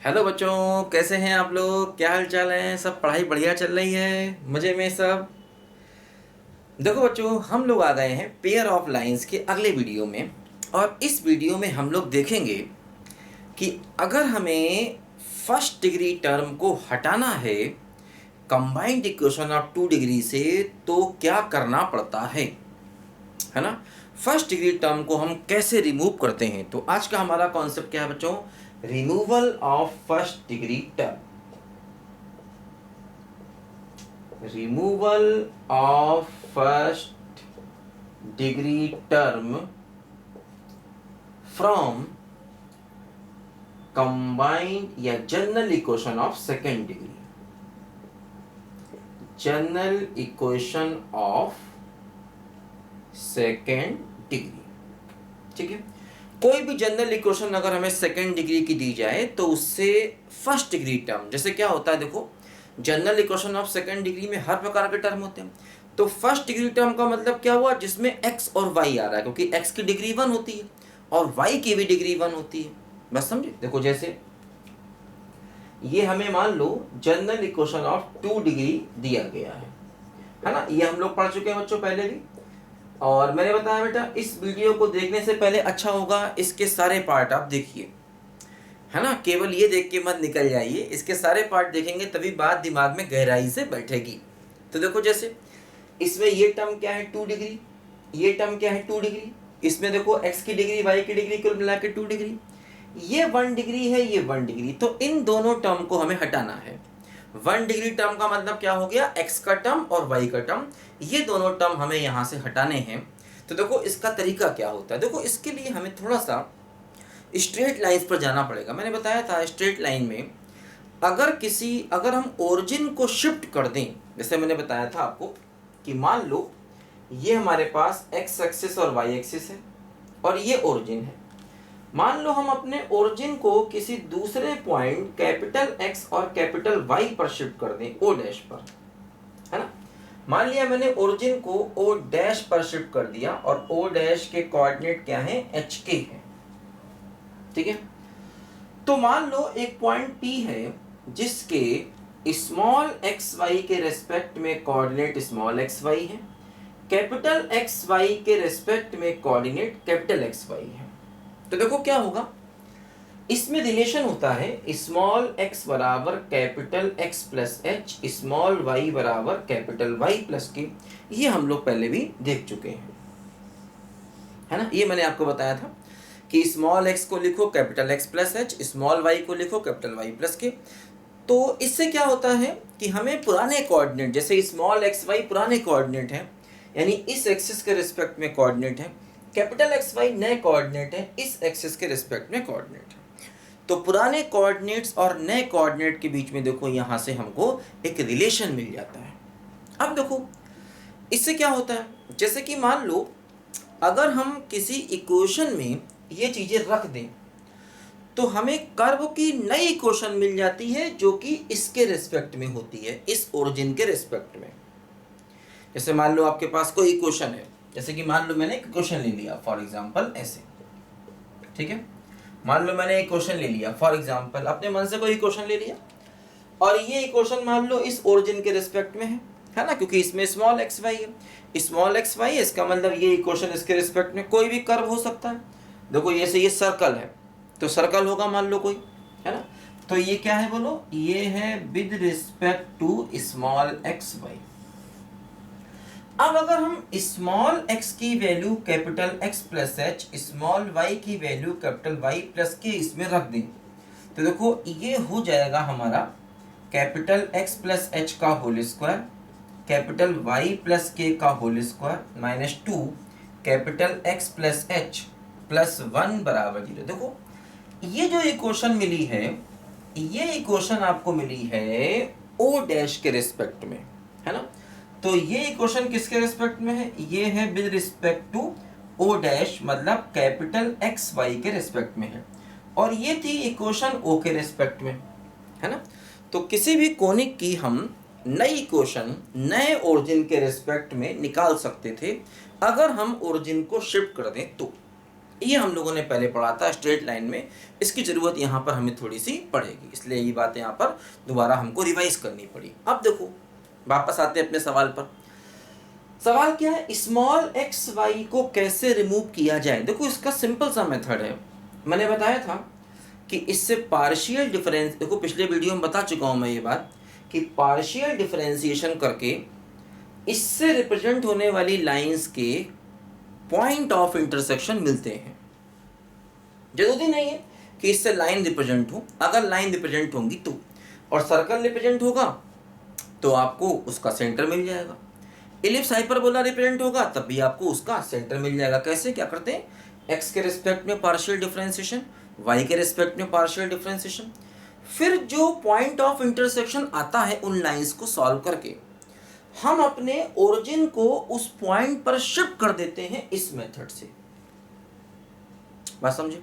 Hello बच्चों, कैसे हैं आप लोग? क्या हाल चाल है? सब पढ़ाई बढ़िया चल रही है? मज़े में सब? देखो बच्चों, हम लोग आ गए हैं पेयर ऑफ लाइंस के अगले वीडियो में। और इस वीडियो में हम लोग देखेंगे कि अगर हमें फर्स्ट डिग्री टर्म को हटाना है combined equation of two degree से तो क्या करना पड़ता है ना। फर्स्ट डिग्री टर्म को हम कैसे रिमूव करते हैं, तो आज का हमारा कॉन्सेप्ट क्या है बच्चों? Removal of first degree term. Removal of first degree term from combined या general equation of second degree. General equation of second degree, ठीक है। कोई भी जनरल इक्वेशन अगर हमें सेकेंड डिग्री की दी जाए तो उससे फर्स्ट डिग्री टर्म, जैसे क्या होता है देखो, general equation of second degree में हर प्रकार के टर्म होते हैं। तो फर्स्ट डिग्री टर्म का मतलब क्या हुआ? जिसमें x और y आ रहा है, क्योंकि x की डिग्री 1 होती है और y की भी डिग्री 1 होती है। बस समझे? देखो जैसे ये हमें मान लो जनरल इक्वेशन ऑफ 2 डिग्री दिया गया है ना। ये हम लोग पढ़ चुके हैं बच्चों पहले भी। और मैंने बताया बेटा, इस वीडियो को देखने से पहले अच्छा होगा इसके सारे पार्ट आप देखिए, है ना। केवल ये देख के मत निकल जाइए, इसके सारे पार्ट देखेंगे तभी बात दिमाग में गहराई से बैठेगी। तो देखो जैसे इसमें ये टर्म क्या है 2 डिग्री, ये टर्म क्या है 2 डिग्री, इसमें देखो x की डिग्री y की डिग्री कुल मिला के 2 डिग्री, ये 1 डिग्री है, ये 1 डिग्री। तो इन दोनों टर्म को हमें हटाना है। 1 डिग्री टर्म का मतलब क्या हो गया? x का टर्म और y का टर्म, ये दोनों टर्म हमें यहाँ से हटाने हैं। तो देखो इसका तरीका क्या होता है। देखो इसके लिए हमें थोड़ा सा स्ट्रेट लाइंस पर जाना पड़ेगा। मैंने बताया था स्ट्रेट लाइन में अगर हम ओरिजिन को शिफ्ट कर दें, जैसे मैंने बताया था आपको कि मान लो ये हमारे पास x एक्सिस और y एक्सिस है और ये ओरिजिन है। मान लो हम अपने ओरिजिन को किसी दूसरे पॉइंट कैपिटल X और कैपिटल Y पर शिफ्ट कर दें, O डैश पर, है ना। मान लिया मैंने ओरिजिन को O डैश पर शिफ्ट कर दिया और O डैश के कोऑर्डिनेट क्या है? HK है, ठीक है। तो मान लो एक पॉइंट P है जिसके स्मॉल xy के रेस्पेक्ट में कोऑर्डिनेट स्मॉल xy है, कैपिटल XY के रेस्पेक्ट में कोऑर्डिनेट कैपिटल XY है। तो देखो क्या होगा, इसमें रिलेशन होता है स्मॉल x बराबर capital X plus h, small y बराबर कैपिटल Y प्लस के। ये हम लोग पहले भी देख चुके हैं, है ना। ये मैंने आपको बताया था कि स्मॉल x को लिखो capital X plus h, small y को लिखो कैपिटल Y प्लस के। तो इससे क्या होता है कि हमें पुराने कोऑर्डिनेट, जैसे स्मॉल XY पुराने कोऑर्डिनेट हैं, यानी इस एक्सिस के रिस्पेक्ट में कोऑर्डिनेट है, कैपिटल XY नए कोऑर्डिनेट है, इस एक्सिस के रिस्पेक्ट में कोऑर्डिनेट है। तो पुराने कोऑर्डिनेट्स और नए कोऑर्डिनेट के बीच में देखो यहाँ से हमको एक रिलेशन मिल जाता है। अब देखो इससे क्या होता है, जैसे कि मान लो अगर हम किसी इक्वेशन में ये चीज़ें रख दें तो हमें कर्व की नई इक्वेशन मिल जाती है जो कि इसके रिस्पेक्ट में होती है, इस ओरिजिन के रिस्पेक्ट में। जैसे मान लो आपके पास कोई इक्वेशन है, जैसे कि मान लो मैंने एक इक्वेशन ले लिया फॉर एग्जांपल ऐसे, ठीक है। मान लो मैंने एक क्वेश्चन ले लिया फॉर एग्जांपल, अपने मन से कोई इक्वेशन ले लिया और ये इक्वेशन मान लो इस ओरिजिन के रिस्पेक्ट में है ना, क्योंकि इसमें स्मॉल xy है, स्मॉल xy है, इसका मतलब ये इक्वेशन इसके रिस्पेक्ट में कोई भी कर्व हो सकता है। देखो जैसे ये सर्कल है तो सर्कल होगा मान लो कोई, है ना। तो ये क्या है बोलो? ये है with respect to small xy। अब अगर हम स्मॉल x की value capital X plus h, small y की value capital Y plus k इसमें रख दें तो देखो ये हो जाएगा हमारा कैपिटल X प्लस एच का whole square, capital Y plus k का whole square minus 2 capital X plus h plus 1 बराबर 0। देखो ये जो इक्वेशन मिली है, ये इक्वेशन आपको मिली है O डैश के रिस्पेक्ट में, है ना। तो ये इक्वेशन किसके रिस्पेक्ट में है? ये है with respect to O dash, मतलब कैपिटल XY के रिस्पेक्ट में है, और ये थी इक्वेशन O के रिस्पेक्ट में, है ना। तो किसी भी कोनिक की हम नई इक्वेशन नए ओरिजिन के रिस्पेक्ट में निकाल सकते थे अगर हम ओरिजिन को शिफ्ट कर दें तो, ये हम लोगों ने पहले पढ़ा था स्ट्रेट लाइन में, इसकी ज़रूरत यहाँ पर हमें थोड़ी सी पड़ेगी, इसलिए ये बातें यहाँ पर दोबारा हमको रिवाइज करनी पड़ी। अब देखो वापस आते हैं अपने सवाल पर। सवाल क्या है, स्मॉल एक्स वाई को कैसे रिमूव किया जाए। देखो इसका सिंपल सा मेथड है, मैंने बताया था कि इससे पार्शियल डिफरेंस, देखो पिछले वीडियो में बता चुका हूँ मैं ये बात कि पार्शियल डिफरेंशिएशन करके इससे रिप्रेजेंट होने वाली लाइंस के पॉइंट ऑफ इंटरसेक्शन मिलते हैं। जरूरी नहीं है कि इससे लाइन रिप्रेजेंट हो, अगर लाइन रिप्रेजेंट होंगी तो, और सर्कल रिप्रेजेंट होगा तो आपको उसका सेंटर मिल जाएगा। इलिप्स हाइपरबोला रिप्रेजेंट होगा तब भी आपको उसका सेंटर मिल जाएगा। कैसे, क्या करते हैं, एक्स के रिस्पेक्ट में पार्शियल डिफरेंशिएशन, वाई के रिस्पेक्ट में पार्शियल डिफरेंशिएशन, फिर जो पॉइंट ऑफ इंटरसेक्शन आता है उन लाइंस को सॉल्व करके हम अपने ओरिजिन को उस पॉइंट पर शिफ्ट कर देते हैं इस मेथड से। बात समझे?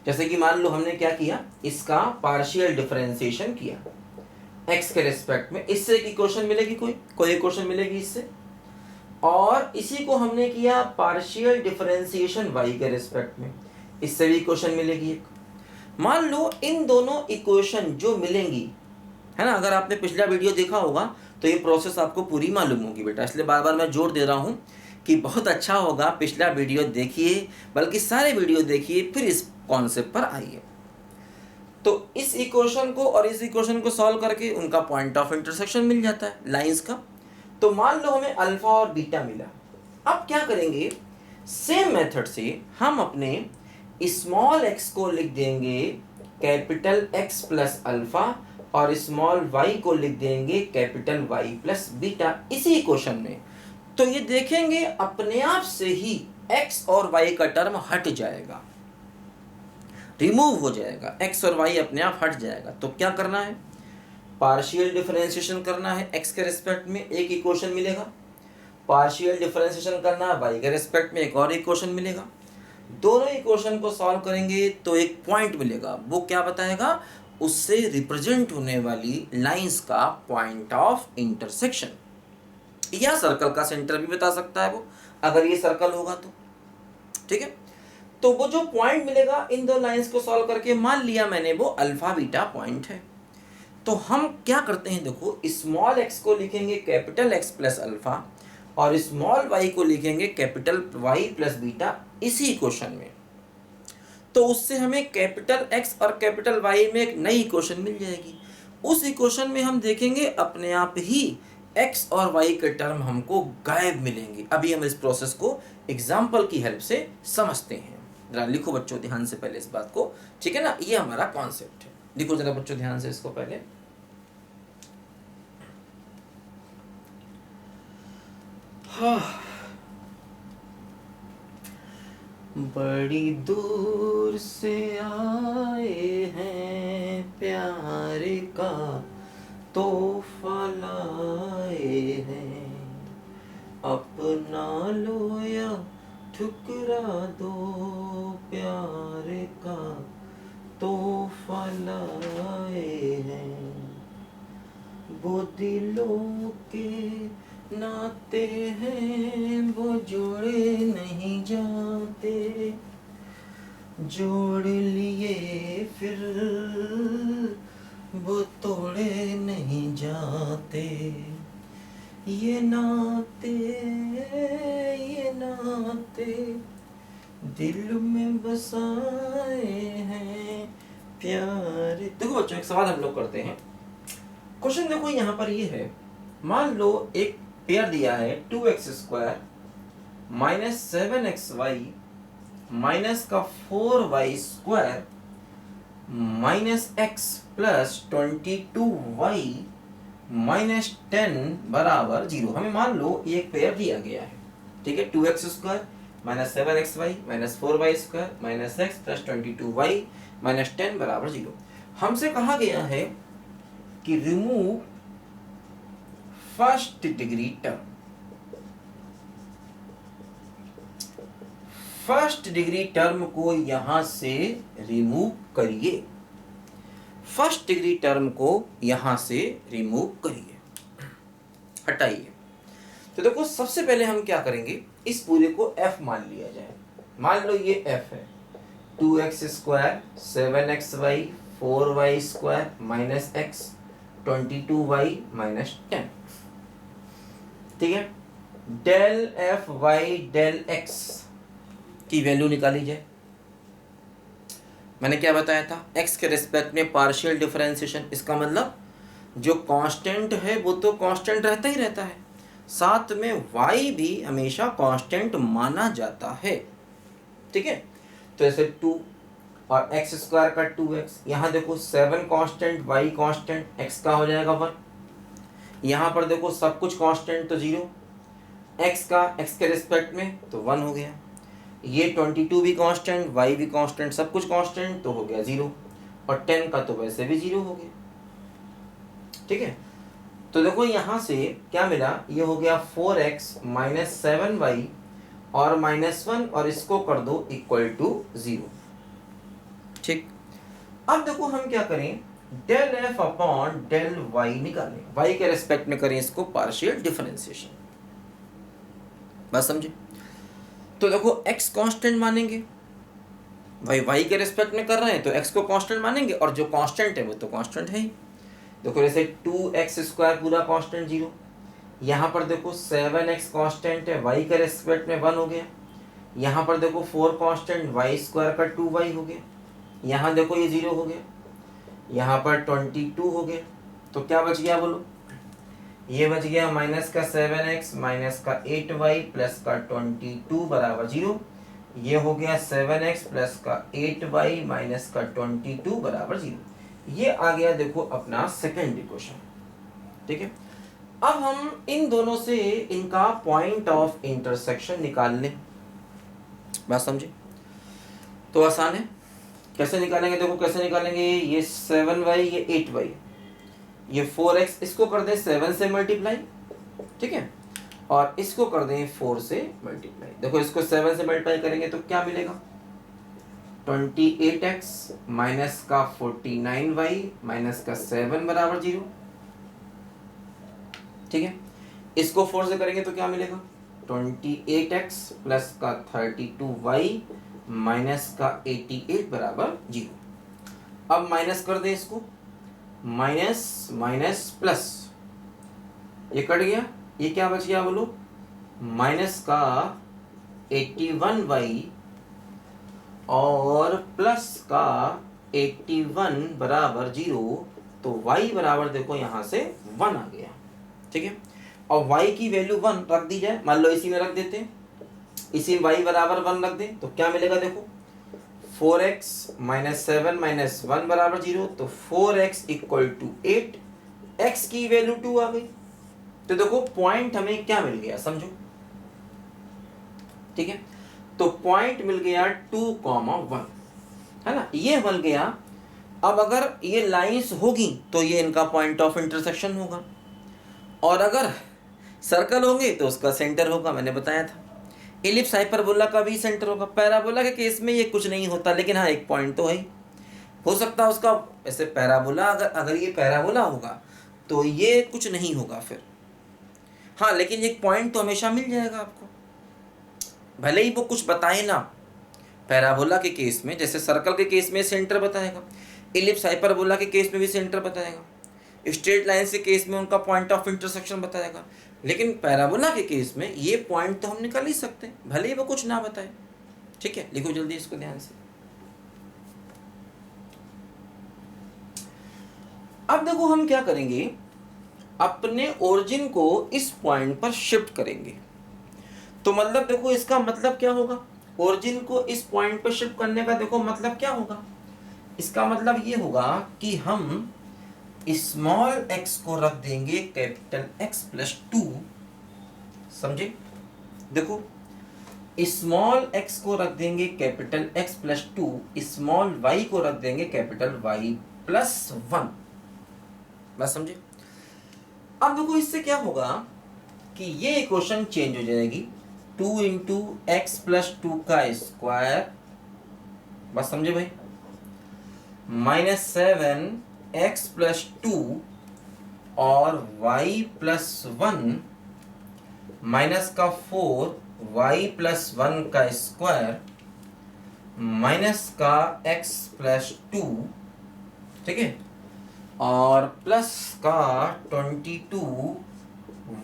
जैसे कि मान लो हमने क्या किया, इसका पार्शियल डिफरेंशिएशन किया एक्स के रिस्पेक्ट में, इससे एक इक्वेशन मिलेगी, कोई इक्वेशन मिलेगी इससे, और इसी को हमने किया पार्शियल डिफरेंशिएशन वाई के रिस्पेक्ट में, इससे भी इक्वेशन मिलेगी एक। मान लो इन दोनों इक्वेशन जो मिलेंगी, है ना, अगर आपने पिछला वीडियो देखा होगा तो ये प्रोसेस आपको पूरी मालूम होगी बेटा, इसलिए बार बार मैं जोर दे रहा हूँ कि बहुत अच्छा होगा पिछला वीडियो देखिए, बल्कि सारे वीडियो देखिए, फिर इस कॉन्सेप्ट पर आइए। तो इस इक्वेशन को और इस इक्वेशन को सॉल्व करके उनका पॉइंट ऑफ इंटरसेक्शन मिल जाता है लाइंस का। तो मान लो हमें अल्फा और बीटा मिला, अब क्या करेंगे, सेम मेथड से हम अपने स्मॉल एक्स को लिख देंगे कैपिटल एक्स प्लस अल्फा और स्मॉल वाई को लिख देंगे कैपिटल वाई प्लस बीटा इसी इक्वेशन में। तो ये देखेंगे अपने आप से ही एक्स और वाई का टर्म हट जाएगा, रिमूव हो जाएगा, एक्स और वाई अपने आप हट जाएगा। तो क्या करना है, पार्शियल डिफरेंशिएशन करना है एक्स के रिस्पेक्ट में, एक इक्वेशन मिलेगा, पार्शियल डिफरेंशिएशन करना है वाई के रिस्पेक्ट में, एक और इक्वेशन मिलेगा। दोनों इक्वेशन को सॉल्व करेंगे तो एक पॉइंट मिलेगा, वो क्या बताएगा, उससे रिप्रेजेंट होने वाली लाइंस का पॉइंट ऑफ इंटरसेक्शन, या सर्कल का सेंटर भी बता सकता है वो, अगर ये सर्कल होगा तो, ठीक है। तो वो जो पॉइंट मिलेगा इन दो लाइंस को सॉल्व करके, मान लिया मैंने वो अल्फा बीटा पॉइंट है, तो हम क्या करते हैं, देखो स्मॉल एक्स को लिखेंगे कैपिटल एक्स प्लस अल्फा और स्मॉल वाई को लिखेंगे कैपिटल वाई प्लस बीटा इसी इक्वेशन में। तो उससे हमें कैपिटल एक्स और कैपिटल वाई में एक नई इक्वेशन मिल जाएगी। उस इक्वेशन में हम देखेंगे अपने आप ही एक्स और वाई के टर्म हमको गायब मिलेंगे। अभी हम इस प्रोसेस को एग्जाम्पल की हेल्प से समझते हैं। जरा लिखो बच्चों ध्यान से पहले इस बात को, ठीक है ना, ये हमारा कॉन्सेप्ट है। लिखो जरा बच्चों ध्यान से इसको पहले। बड़ी दूर से आए हैं प्यार का तोहफा लाए हैं, अपना लो या ठुकरा दो, प्यार का तोहफा लाए हैं। वो दिलों के नाते हैं वो जोड़े नहीं जाते, जोड़ लिए फिर वो तोड़े नहीं जाते, ये नाते दिल में बसाए हैं प्यार। देखो बच्चों एक सवाल हम लोग करते हैं, क्वेश्चन देखो यहाँ पर ये है, मान लो एक पेयर दिया है 2x² माइनस 7xy माइनस का 4y² minus x plus 22y minus 10 बराबर 0। हमें मान लो ये एक पेयर दिया गया है, ठीक है, 2x² minus 7xy minus 4y² minus x plus 22y minus 10 बराबर 0। हमसे कहा गया है कि remove first degree term. First degree term को यहां से रिमूव करिए, फर्स्ट डिग्री टर्म को यहां से रिमूव करिए, हटाइए। तो देखो सबसे पहले हम क्या करेंगे, इस पूरे को f मान लिया जाए। मान लो ये f है, 2x square 7xy 4y square minus x 22y minus 10। ठीक है, del f y del x की वैल्यू निकाली जाए। मैंने क्या बताया था, x के रिस्पेक्ट में पार्शियल डिफरेंशिएशन, इसका मतलब जो कांस्टेंट है वो तो कांस्टेंट रहता ही रहता है, साथ में y भी हमेशा कांस्टेंट माना जाता है। ठीक है, तो ऐसे 2 और x स्क्वायर का 2x, यहाँ देखो 7 कांस्टेंट y कांस्टेंट, x का हो जाएगा 1। यहाँ पर देखो सब कुछ कांस्टेंट तो 0, x का x के रिस्पेक्ट में तो 1 हो गया। ये 22 भी कांस्टेंट, y भी कांस्टेंट, सब कुछ कांस्टेंट तो हो गया 0, और 10 का तो वैसे भी 0 हो गया। ठीक है, तो देखो यहाँ से क्या मिला, ये हो गया 4x माइनस 7y और -1, और इसको कर दो इक्वल टू 0। ठीक, अब देखो हम क्या करें, del f upon del y निकालें, वाई के रेस्पेक्ट में करें इसको पार्शियल डिफरेंशिएशन। बात समझे? तो देखो x कांस्टेंट मानेंगे, भाई y के रेस्पेक्ट में कर रहे हैं तो x को कांस्टेंट मानेंगे, और जो कांस्टेंट है वो तो कांस्टेंट है ही। देखो जैसे 2x स्क्वायर पूरा कांस्टेंट 0, यहाँ पर देखो 7x कांस्टेंट है, y के रेस्पेक्ट में 1 हो गया। यहाँ पर देखो 4 कांस्टेंट, y स्क्वायर का 2y हो गया। यहाँ देखो ये 0 हो गया, यहाँ पर 22 हो गया, तो क्या बच गया बोलो, ये बच गया माइनस का 7x माइनस का 8y प्लस का 22 बराबर 0। ये हो गया 7x प्लस का 8y माइनस का 22 बराबर 0। ये आ गया देखो अपना सेकेंड इक्वेशन। ठीक है, अब हम इन दोनों से इनका पॉइंट ऑफ इंटरसेक्शन निकाल लें। बात समझे? तो आसान है, कैसे निकालेंगे, देखो कैसे निकालेंगे, ये 7y ये 8y ये 4x, इसको कर दें 7 से मल्टीप्लाई। ठीक है, और इसको कर दें 4 से मल्टीप्लाई। देखो इसको 7 से मल्टीप्लाई करेंगे तो क्या मिलेगा, 28x माइनस का 49y माइनस का 7 बराबर 0। ठीक है, इसको 4 से करेंगे तो क्या मिलेगा, 28x प्लस का 32y माइनस का 88 बराबर 0। अब माइनस कर दें इसको, माइनस माइनस प्लस, ये कट गया, ये क्या बच गया बोलो, माइनस का 81y और प्लस का 81 बराबर 0। तो y बराबर देखो यहाँ से 1 आ गया। ठीक है, और y की वैल्यू 1 रख दी जाए, मान लो इसी में रख देते हैं, इसी में y बराबर 1 रख दें तो क्या मिलेगा, देखो 4x माइनस 7 माइनस 1 बराबर 0, तो 4x इक्वल टू 8, x की वैल्यू 2 आ गई। तो देखो पॉइंट हमें क्या मिल गया, समझो। ठीक है, तो पॉइंट मिल गया 2,1, है ना, ये मिल गया। अब अगर ये लाइंस होगी तो ये इनका पॉइंट ऑफ इंटरसेक्शन होगा, और अगर सर्कल होंगे तो उसका सेंटर होगा, मैंने बताया था। इलिप्स हाइपरबोला का भी सेंटर होगा। पैराबोला के केस में ये कुछ नहीं होता, लेकिन हाँ एक पॉइंट तो है ही। हो सकता है उसका ऐसे पैराबोला, अगर ये पैराबोला होगा तो ये कुछ नहीं होगा फिर, हाँ, लेकिन एक पॉइंट तो हमेशा मिल जाएगा आपको, भले ही वो कुछ बताए ना। पैराबोला के केस में जैसे सर्कल के केस में सेंटर बताएगा, इलिप्स हाइपरबोला के केस में भी सेंटर बताएगा, स्ट्रेट लाइन के केस में उनका पॉइंट ऑफ इंटरसेक्शन बताएगा, लेकिन पैराबोला के केस में ये पॉइंट तो हम निकाल ही सकते हैं, भले ही वो कुछ ना बताए। ठीक है, लिखो जल्दी इसको ध्यान से। अब देखो हम क्या करेंगे, अपने ओरिजिन को इस पॉइंट पर शिफ्ट करेंगे। तो मतलब देखो इसका मतलब क्या होगा, ओरिजिन को इस पॉइंट पर शिफ्ट करने का देखो मतलब क्या होगा, इसका मतलब ये होगा कि हम स्मॉल x को रख देंगे कैपिटल X प्लस 2, समझे। देखो स्मॉल x को रख देंगे capital X plus 2, small y को रख देंगे कैपिटल Y प्लस 1। बात समझे। अब देखो इससे क्या होगा कि ये इक्वेशन चेंज हो जाएगी, 2 इंटू एक्स प्लस 2 का स्क्वायर, बात समझे भाई, माइनस 7x प्लस 2 और y प्लस 1 माइनस का 4y प्लस 1 का स्क्वायर माइनस का x प्लस 2, ठीक है, और प्लस का 22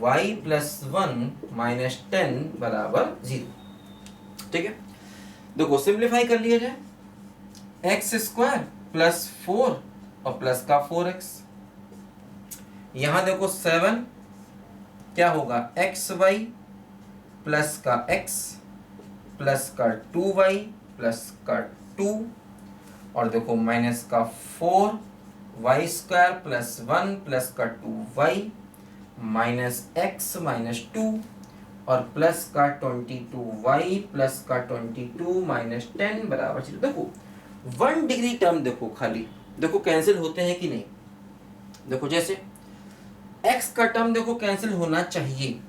y प्लस 1 माइनस 10 बराबर 0। ठीक है, देखो सिंप्लीफाई कर लिया जाए, एक्स स्क्वायर प्लस 4 और प्लस का 4x, यहां देखो 7 क्या होगा, एक्स वाई प्लस का x प्लस का 2y प्लस का 2, और देखो माइनस का 4 वाई स्क्वायर प्लस 1 प्लस का 2y माइनस x माइनस 2, और प्लस का 22y प्लस का 22 माइनस 10 बराबर 0। देखो 1 डिग्री टर्म देखो खाली, देखो कैंसिल होते हैं कि नहीं, देखो जैसे x का टर्म देखो कैंसिल होना चाहिए,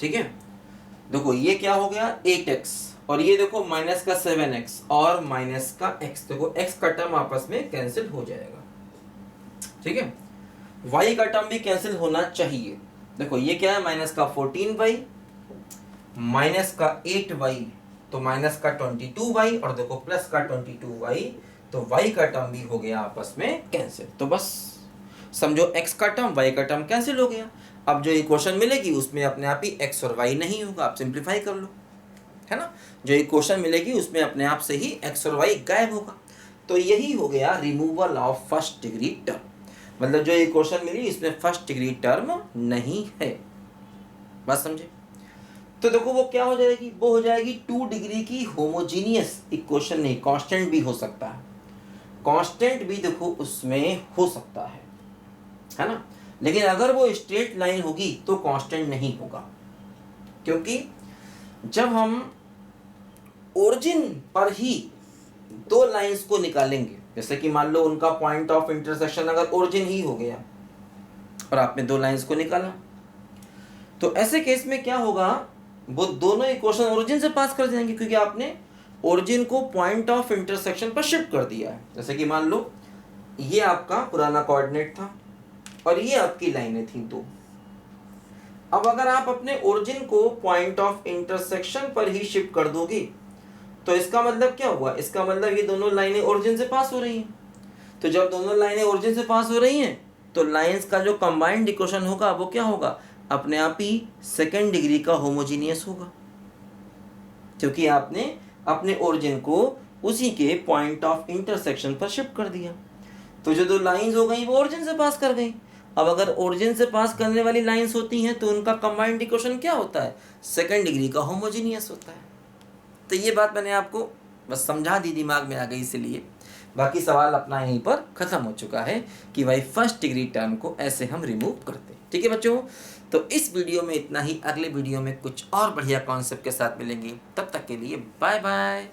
ठीक है, देखो ये क्या हो गया 8x, और ये देखो माइनस का 7x और माइनस का x, देखो x का टर्म आपस में कैंसिल हो जाएगा, ठीक है, y का टर्म भी कैंसिल होना चाहिए, देखो ये क्या है माइनस का 14y माइनस का 8y, तो माइनस का 22y, और देखो प्लस का 22y, तो y का टर्म भी हो गया आपस में कैंसिल। तो बस समझो x का टर्म y का टर्म कैंसिल हो गया। अब जो इक्वेशन मिलेगी उसमें अपने आप ही x और y नहीं होगा, आप सिंप्लीफाई कर लो, है ना, जो इक्वेशन मिलेगी उसमें अपने आप से ही x और y गायब होगा। तो यही हो गया removal of first degree term, मतलब जो इक्वेशन मिली इसमें फर्स्ट डिग्री टर्म नहीं है, बात समझे। तो देखो वो क्या हो जाएगी, वो हो जाएगी 2 डिग्री की होमोजीनियस इक्वेशन, नहीं कांस्टेंट भी हो सकता है, कांस्टेंट भी देखो उसमें हो सकता है ना, लेकिन अगर वो स्ट्रेट लाइन होगी तो कांस्टेंट नहीं होगा, क्योंकि जब हम ओरिजिन पर ही दो लाइंस को निकालेंगे, जैसे कि मान लो उनका पॉइंट ऑफ इंटरसेक्शन अगर ओरिजिन ही हो गया और आपने दो लाइंस को निकाला, तो ऐसे केस में क्या होगा, वो दोनों इक्वेशन ओरिजिन से पास कर जाएंगे, क्योंकि आपने ओरिजिन को पॉइंट ऑफ इंटरसेक्शन पर शिफ्ट कर दिया है। जैसे कि मान लो ये आपका पुराना कोऑर्डिनेट था और ये आपकी लाइनें थी दो, अब अगर आप अपने ओरिजिन को पॉइंट ऑफ इंटरसेक्शन पर ही शिफ्ट कर दोगे तो इसका मतलब क्या हुआ, इसका मतलब ये दोनों लाइनें ओरिजिन से पास हो रही हैं, तो जब दोनों लाइनें ओरिजिन से पास हो रही हैं तो लाइंस का जो कंबाइंड इक्वेशन होगा वो क्या होगा, अपने आप ही सेकेंड डिग्री का होमोजीनियस होगा, क्योंकि आपने अपने ओरिजिन को उसी के पॉइंट ऑफ इंटरसेक्शन पर शिफ्ट कर दिया। तो जो दो लाइंस हो गई वो ओरिजिन से पास कर गई। अब अगर ओरिजिन से पास करने वाली लाइंस होती हैं तो उनका कंबाइंड इक्वेशन क्या होता है, सेकेंड डिग्री का होमोजीनियस होता है। तो ये बात मैंने आपको बस समझा दी, दिमाग में आ गई इसलिए, बाकी सवाल अपना यहीं पर ख़त्म हो चुका है कि भाई फर्स्ट डिग्री टर्म को ऐसे हम रिमूव करते हैं। ठीक है बच्चों, तो इस वीडियो में इतना ही, अगले वीडियो में कुछ और बढ़िया कॉन्सेप्ट के साथ मिलेंगे, तब तक के लिए बाय बाय।